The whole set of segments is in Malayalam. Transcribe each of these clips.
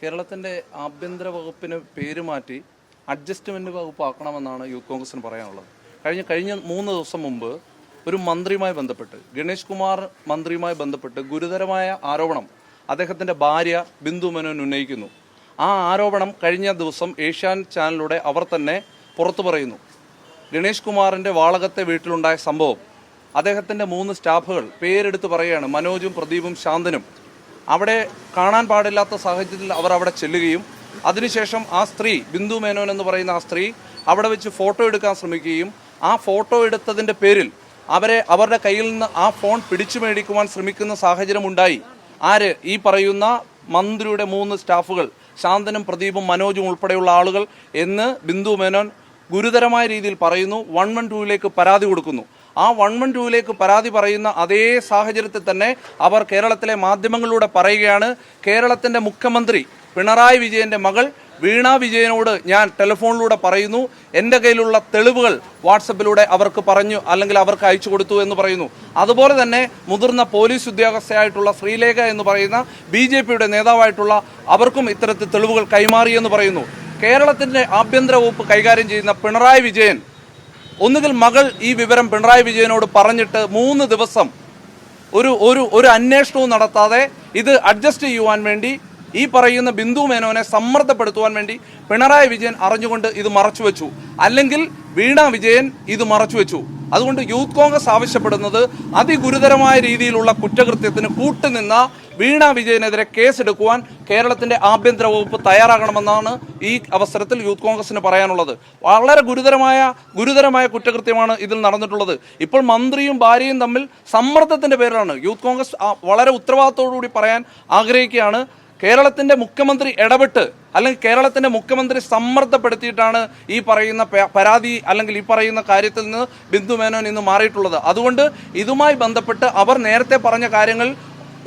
കേരളത്തിൻ്റെ ആഭ്യന്തര വകുപ്പിന് പേര് മാറ്റി അഡ്ജസ്റ്റ്മെൻറ്റ് വകുപ്പ് ആക്കണമെന്നാണ് യൂത്ത് കോൺഗ്രസിന് പറയാനുള്ളത്. കഴിഞ്ഞ 3 ദിവസം മുമ്പ് ഒരു മന്ത്രിയുമായി ബന്ധപ്പെട്ട്, ഗണേഷ് കുമാർ മന്ത്രിയുമായി ബന്ധപ്പെട്ട് ഗുരുതരമായ ആരോപണം അദ്ദേഹത്തിൻ്റെ ഭാര്യ ബിന്ദു മേനോൻ ഉന്നയിക്കുന്നു. ആ ആരോപണം കഴിഞ്ഞ ദിവസം ഏഷ്യാനെറ്റ് ചാനലിലൂടെ അവർ തന്നെ പുറത്തു പറയുന്നു. ഗണേഷ് കുമാറിൻ്റെ വാളകത്തെ വീട്ടിലുണ്ടായ സംഭവം, അദ്ദേഹത്തിൻ്റെ 3 സ്റ്റാഫുകൾ പേരെടുത്ത് പറയുകയാണ്, മനോജും പ്രദീപും ശാന്തനും. അവിടെ കാണാൻ പാടില്ലാത്ത സാഹചര്യത്തിൽ അവർ അവിടെ ചെല്ലുകയും അതിനുശേഷം ആ സ്ത്രീ ബിന്ദു മേനോൻ എന്ന് പറയുന്ന ആ സ്ത്രീ അവിടെ വെച്ച് ഫോട്ടോ എടുക്കാൻ ശ്രമിക്കുകയും ആ ഫോട്ടോ എടുത്തതിൻ്റെ പേരിൽ അവരുടെ കയ്യിൽ നിന്ന് ആ ഫോൺ പിടിച്ചു മേടിക്കുവാൻ ശ്രമിക്കുന്ന സാഹചര്യമുണ്ടായി. ഈ പറയുന്ന മന്ത്രിയുടെ 3 സ്റ്റാഫുകൾ, ശാന്തനും പ്രദീപും മനോജും ഉൾപ്പെടെയുള്ള ആളുകൾ എന്ന് ബിന്ദു മേനോൻ ഗുരുതരമായ രീതിയിൽ പറയുന്നു. 112ലേക്ക് പരാതി കൊടുക്കുന്നു. ആ 112ലേക്ക് പരാതി പറയുന്ന അതേ സാഹചര്യത്തിൽ തന്നെ അവർ കേരളത്തിലെ മാധ്യമങ്ങളിലൂടെ പറയുകയാണ്, കേരളത്തിൻ്റെ മുഖ്യമന്ത്രി പിണറായി വിജയൻ്റെ മകൾ വീണ വിജയനോട് ഞാൻ ടെലിഫോണിലൂടെ പറയുന്നു, എൻ്റെ കയ്യിലുള്ള തെളിവുകൾ വാട്സപ്പിലൂടെ അവർക്ക് പറഞ്ഞു, അല്ലെങ്കിൽ അവർക്ക് അയച്ചു കൊടുത്തു എന്ന് പറയുന്നു. അതുപോലെ തന്നെ മുതിർന്ന പോലീസ് ഉദ്യോഗസ്ഥയായിട്ടുള്ള ശ്രീലേഖ എന്ന് പറയുന്ന BJPയുടെ നേതാവായിട്ടുള്ള അവർക്കും ഇത്തരത്തിൽ തെളിവുകൾ കൈമാറിയെന്ന് പറയുന്നു. കേരളത്തിൻ്റെ ആഭ്യന്തര വകുപ്പ് കൈകാര്യം ചെയ്യുന്ന പിണറായി വിജയൻ ഒന്നുകിൽ മകൾ ഈ വിവരം പിണറായി വിജയനോട് പറഞ്ഞിട്ട് 3 ദിവസം ഒരു അന്വേഷണവും നടത്താതെ ഇത് അഡ്ജസ്റ്റ് ചെയ്യുവാൻ വേണ്ടി ഈ പറയുന്ന ബിന്ദു മേനോനെ സമ്മർദ്ദപ്പെടുത്തുവാൻ വേണ്ടി പിണറായി വിജയൻ അറിഞ്ഞുകൊണ്ട് ഇത് മറച്ചുവെച്ചു, അല്ലെങ്കിൽ വീണ വിജയൻ ഇത് മറച്ചുവെച്ചു. അതുകൊണ്ട് യൂത്ത് കോൺഗ്രസ് ആവശ്യപ്പെടുന്നത് അതിഗുരുതരമായ രീതിയിലുള്ള കുറ്റകൃത്യത്തിന് കൂട്ടുനിന്ന വീണ വിജയനെതിരെ കേസെടുക്കുവാൻ കേരളത്തിൻ്റെ ആഭ്യന്തര വകുപ്പ് തയ്യാറാകണമെന്നാണ് ഈ അവസരത്തിൽ യൂത്ത് കോൺഗ്രസിന് പറയാനുള്ളത്. വളരെ ഗുരുതരമായ കുറ്റകൃത്യമാണ് ഇതിൽ നടന്നിട്ടുള്ളത്. ഇപ്പോൾ മന്ത്രിയും ഭാര്യയും തമ്മിൽ സമ്മർദ്ദത്തിൻ്റെ പേരിലാണ്. യൂത്ത് കോൺഗ്രസ് വളരെ ഉത്തരവാദിത്തോടുകൂടി പറയാൻ ആഗ്രഹിക്കുകയാണ്, കേരളത്തിൻ്റെ മുഖ്യമന്ത്രി ഇടപെട്ട്, അല്ലെങ്കിൽ കേരളത്തിൻ്റെ മുഖ്യമന്ത്രി സമ്മർദ്ദപ്പെടുത്തിയിട്ടാണ് ഈ പറയുന്ന പരാതി അല്ലെങ്കിൽ ഈ പറയുന്ന കാര്യത്തിൽ നിന്ന് ബിന്ദു മേനോൻ ഇന്ന് മാറിയിട്ടുള്ളത്. അതുകൊണ്ട് ഇതുമായി ബന്ധപ്പെട്ട് അവർ നേരത്തെ പറഞ്ഞ കാര്യങ്ങൾ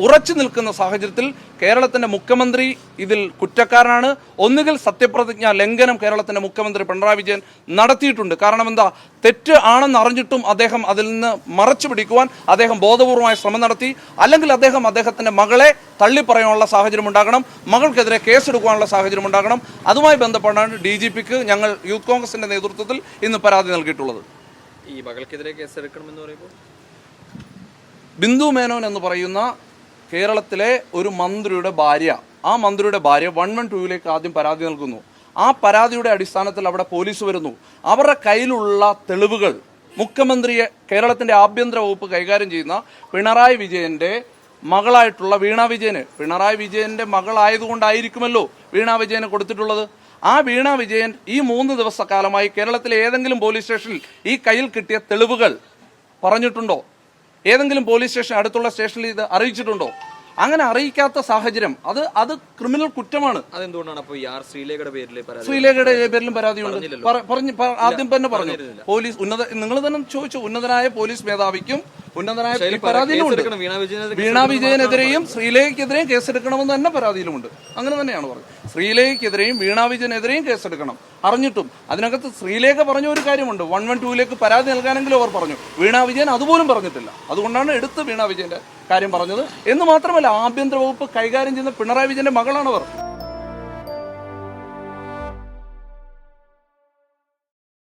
ഉറച്ചു നിൽക്കുന്ന സാഹചര്യത്തിൽ കേരളത്തിൻ്റെ മുഖ്യമന്ത്രി ഇതിൽ കുറ്റക്കാരനാണ്. ഒന്നുകിൽ സത്യപ്രതിജ്ഞ ലംഘനം കേരളത്തിൻ്റെ മുഖ്യമന്ത്രി പിണറായി വിജയൻ നടത്തിയിട്ടുണ്ട്. കാരണം എന്താ, തെറ്റ് ആണെന്ന് അറിഞ്ഞിട്ടും അദ്ദേഹം അതിൽ നിന്ന് മറച്ചു പിടിക്കുവാൻ അദ്ദേഹം ബോധപൂർവമായ ശ്രമം നടത്തി. അല്ലെങ്കിൽ അദ്ദേഹത്തിൻ്റെ മകളെ തള്ളിപ്പറയാനുള്ള സാഹചര്യം ഉണ്ടാകണം, മകൾക്കെതിരെ കേസെടുക്കുവാനുള്ള സാഹചര്യം ഉണ്ടാകണം. അതുമായി ബന്ധപ്പെട്ടാണ് DGPക്ക് ഞങ്ങൾ യൂത്ത് കോൺഗ്രസിൻ്റെ നേതൃത്വത്തിൽ ഇന്ന് പരാതി നൽകിയിട്ടുള്ളത്. ഈ മകൾക്കെതിരെ കേസെടുക്കണമെന്ന് പറയുമ്പോൾ ബിന്ദു മേനോൻ എന്ന് പറയുന്ന കേരളത്തിലെ ഒരു മന്ത്രിയുടെ ഭാര്യ, ആ മന്ത്രിയുടെ ഭാര്യ 112ലേക്ക് ആദ്യം പരാതി നൽകുന്നു. ആ പരാതിയുടെ അടിസ്ഥാനത്തിൽ അവിടെ പോലീസ് വരുന്നു. അവരുടെ കയ്യിലുള്ള തെളിവുകൾ മുഖ്യമന്ത്രിയെ, കേരളത്തിൻ്റെ ആഭ്യന്തര വകുപ്പ് കൈകാര്യം ചെയ്യുന്ന പിണറായി വിജയൻ്റെ മകളായിട്ടുള്ള വീണ വിജയന്, പിണറായി വിജയൻ്റെ മകളായതുകൊണ്ടായിരിക്കുമല്ലോ വീണ വിജയന് കൊടുത്തിട്ടുള്ളത്. ആ വീണ വിജയൻ ഈ 3 ദിവസക്കാലമായി കേരളത്തിലെ ഏതെങ്കിലും പോലീസ് സ്റ്റേഷനിൽ ഈ കയ്യിൽ കിട്ടിയ തെളിവുകൾ പറഞ്ഞിട്ടുണ്ടോ? ഏതെങ്കിലും പോലീസ് സ്റ്റേഷൻ, അടുത്തുള്ള സ്റ്റേഷനിൽ ഇത് അറിയിച്ചിട്ടുണ്ടോ? അങ്ങനെ അറിയിക്കാത്ത സാഹചര്യം അത് ക്രിമിനൽ കുറ്റമാണ്. അതെന്തുകൊണ്ടാണ് അപ്പോൾ ശ്രീലേഖയുടെ പേരിലും പരാതിയുണ്ട്. ആദ്യം തന്നെ പറഞ്ഞു, പോലീസ് നിങ്ങൾ തന്നെ ചോദിച്ചു, ഉന്നതനായ പോലീസ് മേധാവിക്കും ഉന്നതനായ പരാതിയിലുമുണ്ട്. വീണ വിജയനെതിരെയും ശ്രീലേഖയ്ക്കെതിരെയും കേസെടുക്കണമെന്ന് തന്നെ പരാതിയിലുമുണ്ട്. അങ്ങനെ തന്നെയാണ് പറഞ്ഞത്. ശ്രീലേഖയ്ക്കെതിരെയും വീണ വിജയനെതിരെയും കേസെടുക്കണം. അറിഞ്ഞിട്ടും അതിനകത്ത് ശ്രീലേഖ പറഞ്ഞ ഒരു കാര്യമുണ്ട്, 112ലേക്ക് പരാതി നൽകാനെങ്കിലും അവർ പറഞ്ഞു. വീണ വിജയൻ അതുപോലും പറഞ്ഞിട്ടില്ല. അതുകൊണ്ടാണ് എടുത്ത് വീണ വിജയന്റെ കാര്യം പറഞ്ഞത്. എന്ന് മാത്രമല്ല, ആഭ്യന്തര വകുപ്പ് കൈകാര്യം ചെയ്യുന്ന പിണറായി വിജയന്റെ മകളാണ് അവർ.